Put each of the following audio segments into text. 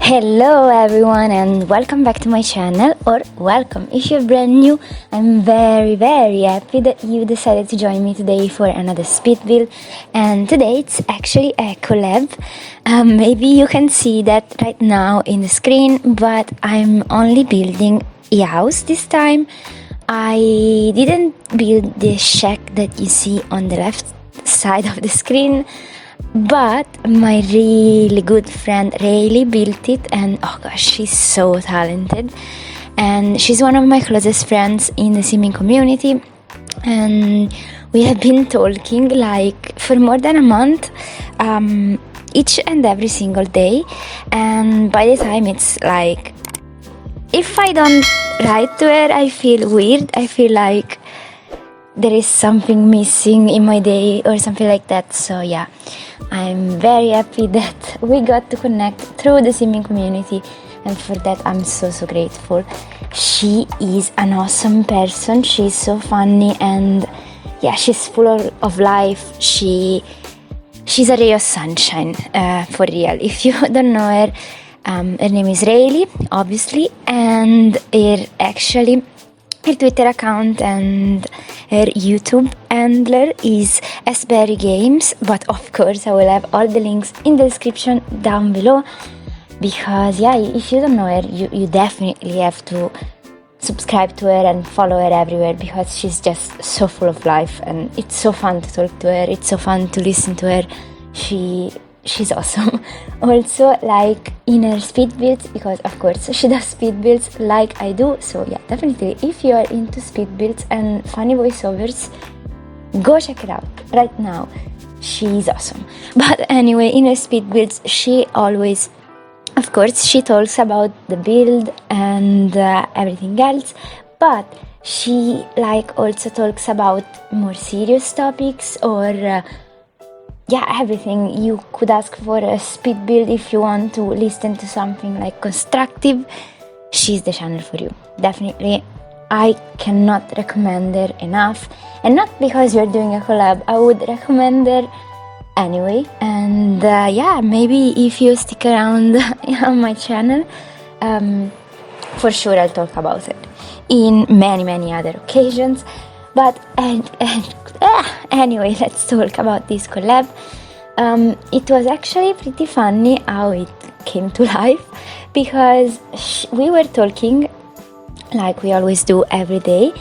Hello everyone and welcome back to my channel, or welcome if you're brand new. I'm very happy that you decided to join me today for another speed build, and today it's actually a collab. Maybe you can see that right now in the screen, but I'm only building a house this time. I didn't build the shack that you see on the left side of the screen, but my really good friend Rayleigh built it, and oh gosh, she's so talented, and she's one of my closest friends in the simming community, and we have been talking like for more than a month, each and every single day. And by the time it's like, if I don't write to her, I feel weird. I feel like there is something missing in my day or something like that. So yeah, I'm very happy that we got to connect through the simming community, and for that I'm so grateful. She is an awesome person. She's so funny, and yeah, she's full of life. She's a ray of sunshine, for real. If you don't know her, her name is Rayleigh, obviously, and her Twitter account and her YouTube handler is SBerry Games, but of course I will have all the links in the description down below, because yeah, if you don't know her, you definitely have to subscribe to her and follow her everywhere, because she's just so full of life, and it's so fun to talk to her, it's so fun to listen to her. She's awesome. Also, like in her speed builds, because of course she does speed builds like I do. So yeah, definitely if you are into speed builds and funny voiceovers, go check it out right now. She's awesome. But anyway, in her speed builds, she always, of course, she talks about the build and everything else, but she like also talks about more serious topics, or yeah, everything you could ask for a speed build. If you want to listen to something like constructive, she's the channel for you. Definitely, I cannot recommend her enough, and not because we're doing a collab, I would recommend her anyway. And yeah, maybe if you stick around on my channel, for sure I'll talk about it in many other occasions. But anyway, let's talk about this collab. It was actually pretty funny how it came to life, because we were talking like we always do every day,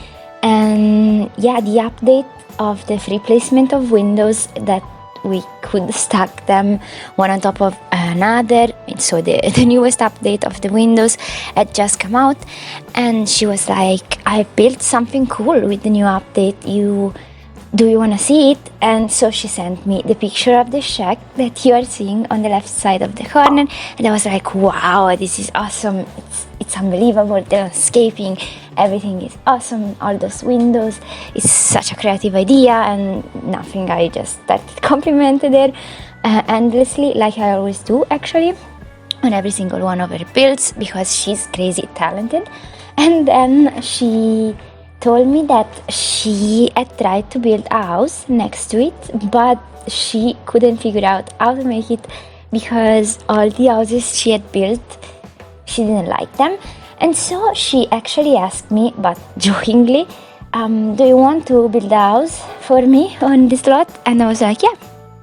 and yeah, the update of the free placement of windows, that we could stack them one on top of another. So the newest update of the windows had just come out, and she was like, I built something cool with the new update, do you want to see it? And so she sent me the picture of the shack that you are seeing on the left side of the corner, and I was like, wow, this is awesome. It's unbelievable. The landscaping, everything is awesome. All those windows, it's such a creative idea, and nothing. I just started complimented her endlessly, like I always do actually on every single one of her builds, because she's crazy talented. And then she told me that she had tried to build a house next to it, but she couldn't figure out how to make it, because all the houses she had built, she didn't like them. And so she actually asked me, but jokingly, do you want to build a house for me on this lot? And I was like, yeah,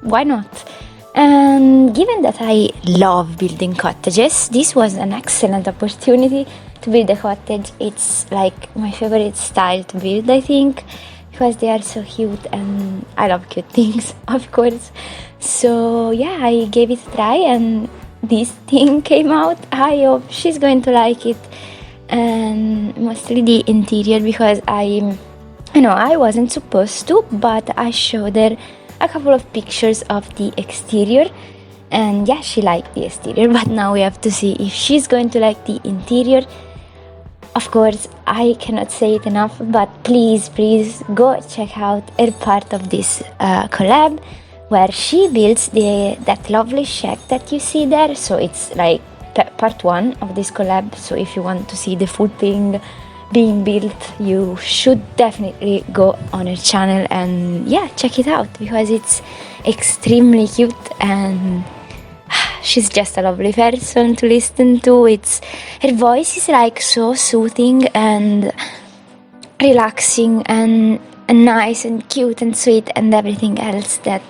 why not? And given that I love building cottages, this was an excellent opportunity to build a cottage. It's like my favorite style to build, I think, because they are so cute, and I love cute things, of course. So yeah, I gave it a try, and this thing came out. I hope she's going to like it, and mostly the interior, because I wasn't supposed to, but I showed her a couple of pictures of the exterior, and yeah, she liked the exterior, but now we have to see if she's going to like the interior. Of course, I cannot say it enough, but please go check out her part of this collab, where she builds that lovely shack that you see there. So it's like part one of this collab. So if you want to see the full thing being built, you should definitely go on her channel and yeah, check it out, because it's extremely cute, and she's just a lovely person to listen to. Her voice is like so soothing and relaxing and nice and cute and sweet and everything else that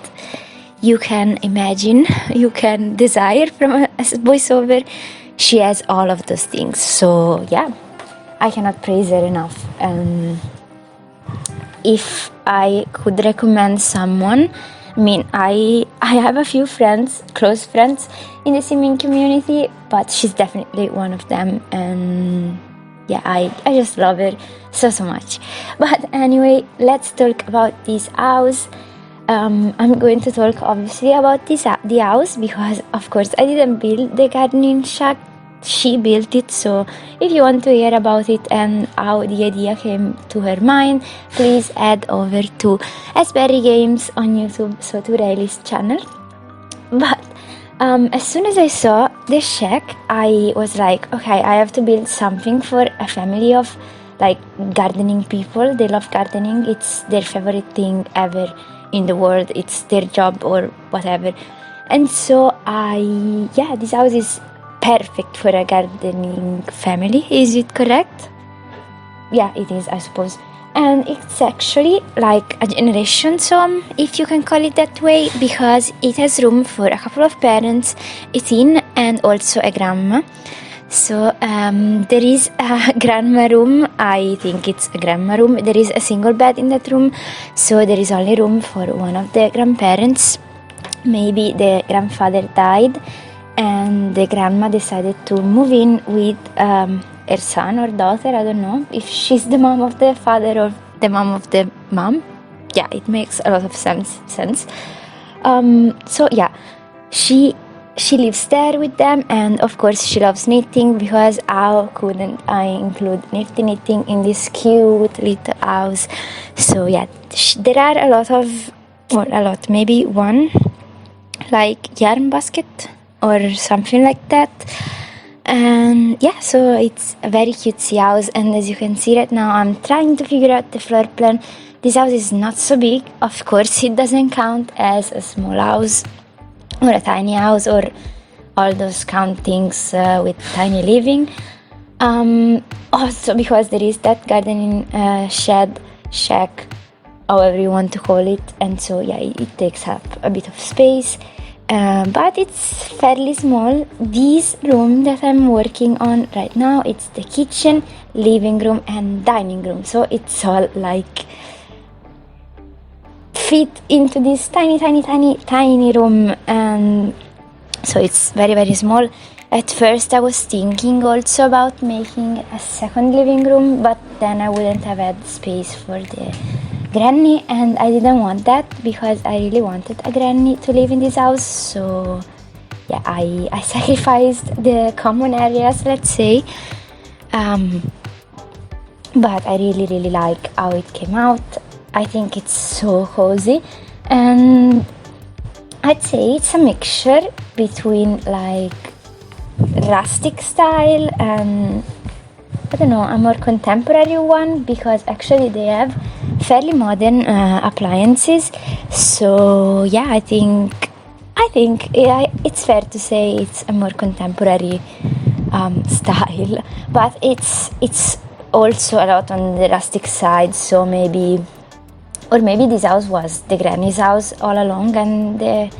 you can imagine, you can desire from a voiceover. She has all of those things. So yeah, I cannot praise her enough. If I could recommend someone, I mean, I have a few friends, close friends in the simming community, but she's definitely one of them. And yeah, I just love her so much. But anyway, let's talk about this house. I'm going to talk obviously about the house, because of course I didn't build the gardening shack, she built it. So if you want to hear about it and how the idea came to her mind, please head over to SBerry Games on YouTube, so to Riley's channel. But as soon as I saw the shack, I was like, okay, I have to build something for a family of like gardening people. They love gardening, it's their favorite thing ever in the world, it's their job or whatever. And so this house is perfect for a gardening family. Is it correct? Yeah, it is, I suppose. And it's actually like a generation home, if you can call it that way, because it has room for a couple of parents, a teen, and also a grandma. So there is a grandma room. I think it's a grandma room. There is a single bed in that room, so there is only room for one of the grandparents. Maybe the grandfather died and the grandma decided to move in with her son or daughter. I don't know if she's the mom of the father or the mom of the mom. Yeah, it makes a lot of sense. So yeah, she lives there with them, and of course she loves knitting, because how couldn't I include knitting in this cute little house? So yeah, there are maybe one like yarn basket or something like that. And yeah, so it's a very cutesy house. And as you can see right now, I'm trying to figure out the floor plan. This house is not so big, of course it doesn't count as a small house or a tiny house or all those countings with tiny living. Also because there is that gardening shack, however you want to call it, and so yeah, it takes up a bit of space, but it's fairly small. This room that I'm working on right now, it's the kitchen, living room and dining room, so it's all like fit into this tiny room, and so it's very small. At first I was thinking also about making a second living room, but then I wouldn't have had space for the granny, and I didn't want that because I really wanted a granny to live in this house. So yeah, I sacrificed the common areas, let's say, but I really like how it came out. I think it's so cozy, and I'd say it's a mixture between like rustic style and, I don't know, a more contemporary one, because actually they have fairly modern appliances. So yeah, I think it's fair to say it's a more contemporary style, but it's also a lot on the rustic side. So maybe this house was the granny's house all along, and the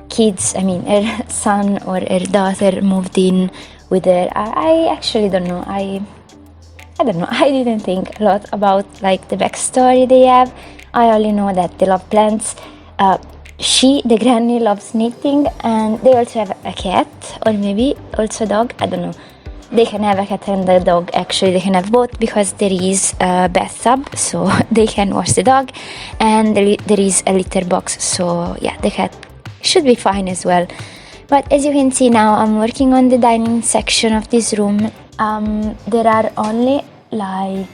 kids, I mean her son or her daughter, moved in with her. I actually don't know. I don't know. I didn't think a lot about like the backstory they have. I only know that they love plants. The granny loves knitting, and they also have a cat, or maybe also a dog. I don't know. They can have a cat and a dog. Actually, they can have both, because there is a bathtub, so they can wash the dog, and there is a litter box. So yeah, the cat should be fine as well. But as you can see now, I'm working on the dining section of this room. There are only like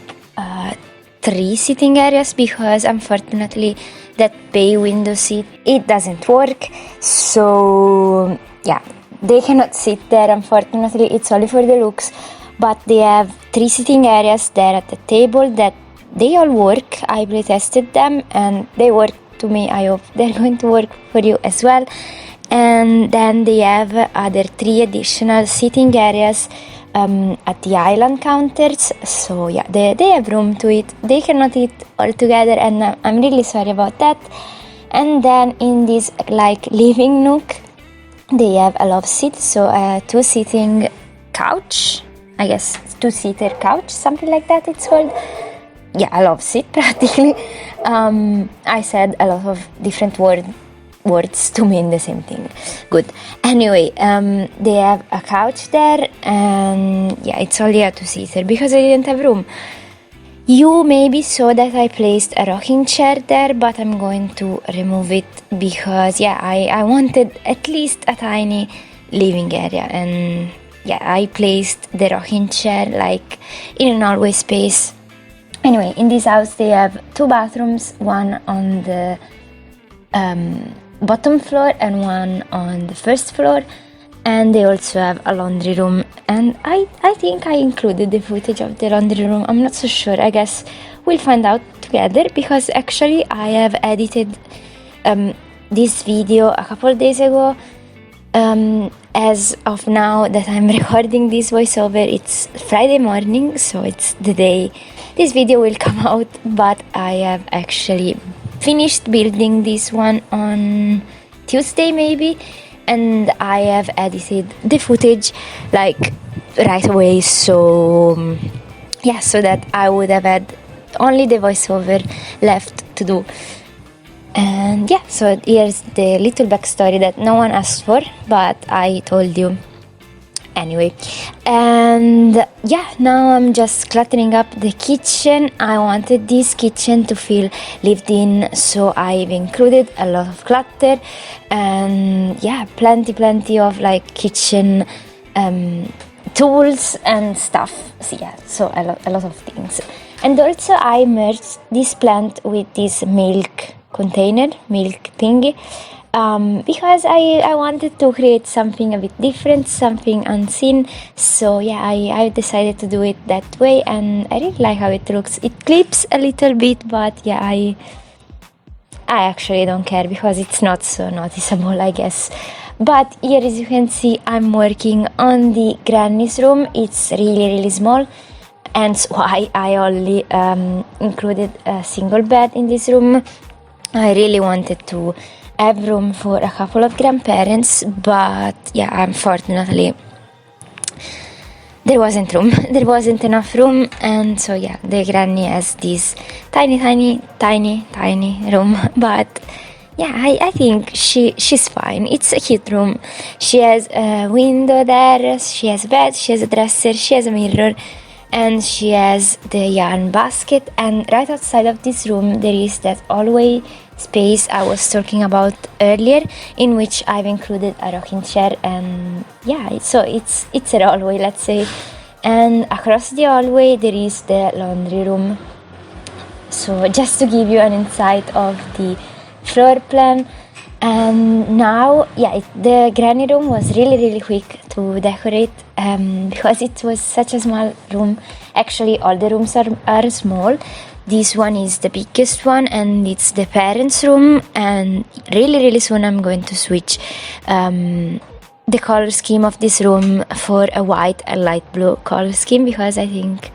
3 sitting areas, because unfortunately that bay window seat, it doesn't work. So yeah, they cannot sit there, unfortunately. It's only for the looks. But they have 3 sitting areas there at the table that they all work. I playtested them and they work to me. I hope they're going to work for you as well. and then they have other 3 additional seating areas at the island counters. So yeah, they have room to eat. They cannot eat all together, and I'm really sorry about that. And then in this like living nook, they have a love seat, so a 2-seating couch, I guess 2-seater couch, something like that it's called. Yeah, a love seat practically. I said a lot of different words to mean the same thing. Good. Anyway, they have a couch there, and yeah, it's only a 2-seater because I didn't have room. You maybe saw that I placed a rocking chair there, but I'm going to remove it because yeah, I wanted at least a tiny living area, and yeah, I placed the rocking chair like in an hallway space. Anyway, in this house they have 2 bathrooms, one on the bottom floor and one on the first floor, and they also have a laundry room, and I think I included the footage of the laundry room. I'm not so sure. I guess we'll find out together, because actually I have edited this video a couple of days ago. As of now that I'm recording this voiceover, it's Friday morning, so it's the day this video will come out, but I have actually finished building this one on Tuesday maybe, and I have edited the footage like right away, so yeah, so that I would have had only the voiceover left to do. And yeah, so here's the little backstory that no one asked for, but I told you anyway. And yeah, now I'm just cluttering up the kitchen. I wanted this kitchen to feel lived in, so I've included a lot of clutter, and yeah, plenty of like kitchen tools and stuff. So yeah, so a lot of things. And also I merged this plant with this milk container, milk thingy, because I wanted to create something a bit different, something unseen. So yeah, I decided to do it that way, and I really like how it looks. It clips a little bit, but yeah, I actually don't care because it's not so noticeable, I guess. But here, as you can see, I'm working on the granny's room. It's really small, and so I only included a single bed in this room. I really wanted to have room for a couple of grandparents, but yeah, unfortunately there wasn't room. There wasn't enough room, and so yeah, the granny has this tiny room. But yeah, I think she's fine. It's a cute room. She has a window there, she has a bed, she has a dresser, she has a mirror, and she has the yarn basket. And right outside of this room there is that hallway space I was talking about earlier, in which I've included a rocking chair, and yeah, so it's a hallway, let's say. And across the hallway there is the laundry room. So just to give you an insight of the floor plan. And now, yeah, the granny room was really quick to decorate, because it was such a small room. Actually, all the rooms are small. This one is the biggest one, and it's the parents' room. And really soon I'm going to switch the color scheme of this room for a white and light blue color scheme, because I think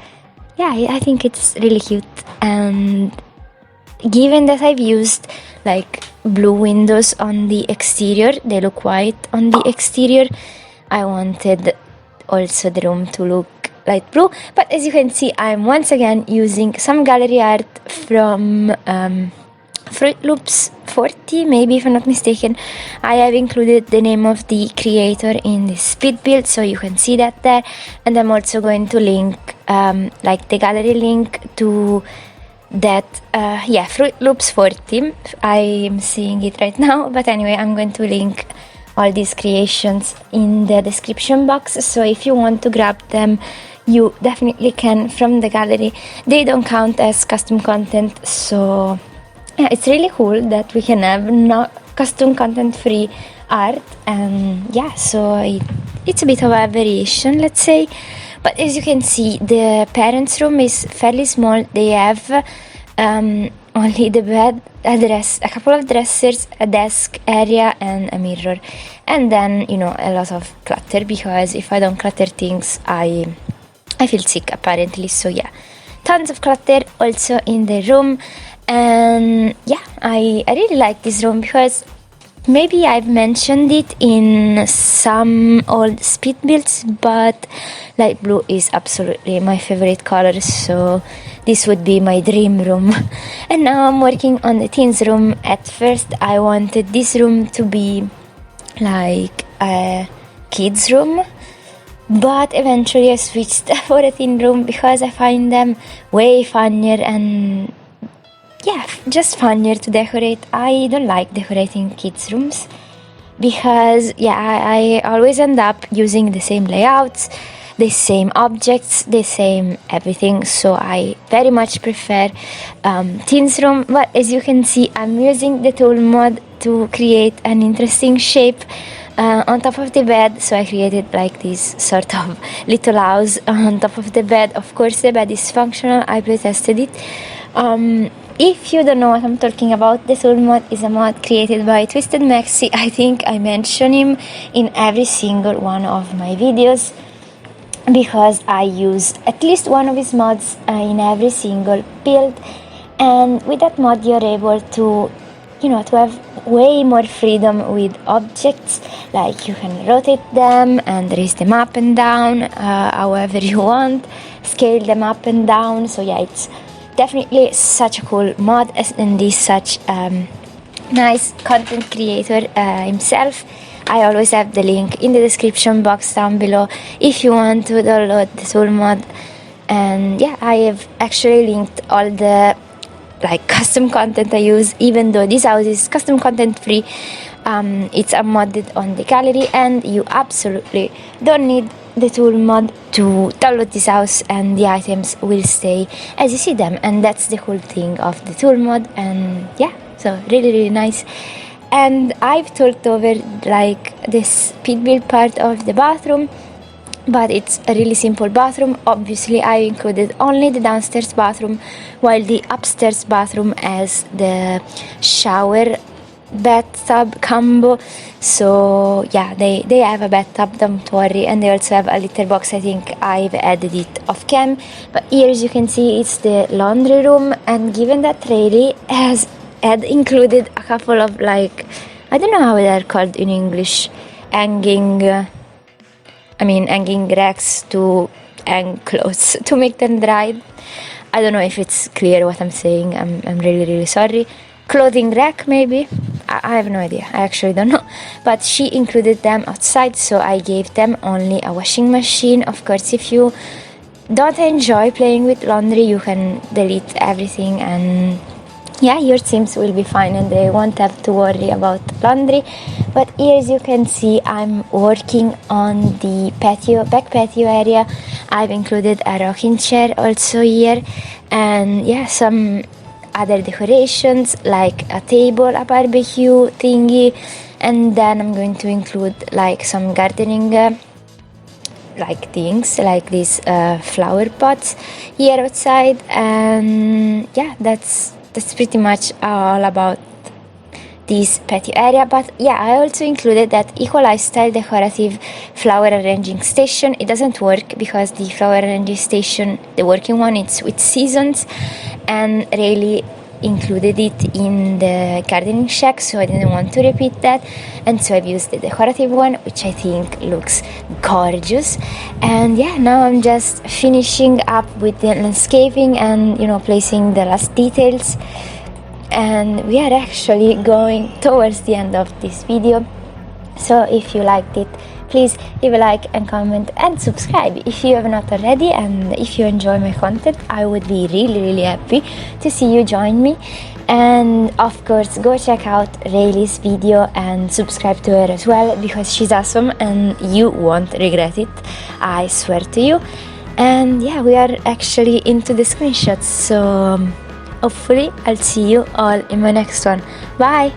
it's really cute. And given that I've used like blue windows on the exterior, they look white on the exterior, I wanted also the room to look light blue. But as you can see, I'm once again using some gallery art from Fruit Loops 40, maybe, if I'm not mistaken. I have included the name of the creator in the Speedbuild, so you can see that there. And I'm also going to link like the gallery link to that Fruit Loops 40. I'm seeing it right now, but anyway, I'm going to link all these creations in the description box, so if you want to grab them, you definitely can from the gallery. They don't count as custom content, so yeah, it's really cool that we can have not custom content free art. And yeah, so it's a bit of a variation, let's say. But as you can see, the parents' room is fairly small. They have only the bed, a couple of dressers, a desk area, and a mirror. And then, a lot of clutter, because if I don't clutter things, I feel sick apparently. So yeah, tons of clutter also in the room. And yeah, I really like this room because maybe I've mentioned it in some old speed builds, but light blue is absolutely my favorite color, so this would be my dream room. And now I'm working on the teens room. At first I wanted this room to be like a kids room, but eventually I switched for a teen room because I find them way funnier and yeah, just funnier to decorate. I don't like decorating kids' rooms because I always end up using the same layouts, the same objects, the same everything. So I very much prefer teens room. But as you can see, I'm using the tool mod to create an interesting shape on top of the bed. So I created like this sort of little house on top of the bed. Of course, the bed is functional. I playtested it. If you don't know what I'm talking about, the tool mod is a mod created by Twisted Maxi. I think I mention him in every single one of my videos because I use at least one of his mods in every single build. And with that mod, you're able to, to have way more freedom with objects. Like you can rotate them and raise them up and down however you want, scale them up and down. So yeah, it's definitely such a cool mod, and he's such nice content creator himself. I always have the link in the description box down below if you want to download the tool mod. And yeah, I have actually linked all the custom content I use, even though this house is custom content free. It's unmodded on the gallery, and you absolutely don't need the tool mod to download this house, and the items will stay as you see them. And that's the cool thing of the tool mod. And yeah, so really nice. And I've talked over this speed build part of the bathroom, but it's a really simple bathroom. Obviously I included only the downstairs bathroom, while the upstairs bathroom has the shower bathtub combo. So yeah, they have a bathtub, don't worry, and they also have a litter box. I think I've added it off cam, but here as you can see, it's the laundry room. And given that Rayleigh had included a couple of I don't know how they're called in English, hanging racks to hang clothes to make them dry. I don't know if it's clear what I'm saying. I'm really sorry. Clothing rack, maybe? I have no idea. I actually don't know. But she included them outside, so I gave them only a washing machine. Of course, if you don't enjoy playing with laundry, you can delete everything, and yeah, your Sims will be fine and they won't have to worry about laundry. But here, as you can see, I'm working on the back patio area. I've included a rocking chair also here, and yeah, some other decorations like a table, a barbecue thingy, and then I'm going to include some gardening things like these flower pots here outside. And yeah, that's pretty much all about this patio area. But yeah, I also included that eco lifestyle decorative flower arranging station. It doesn't work because the flower arranging station, the working one, it's with seasons, and really included it in the gardening shack, so I didn't want to repeat that, and so I've used the decorative one, which I think looks gorgeous. And yeah, now I'm just finishing up with the landscaping and placing the last details, and we are actually going towards the end of this video. So if you liked it, please leave a like and comment and subscribe if you have not already. And if you enjoy my content, I would be really happy to see you join me. And of course, go check out Rayleigh's video and subscribe to her as well, because she's awesome and you won't regret it, I swear to you. And yeah, we are actually into the screenshots, so hopefully I'll see you all in my next one. Bye!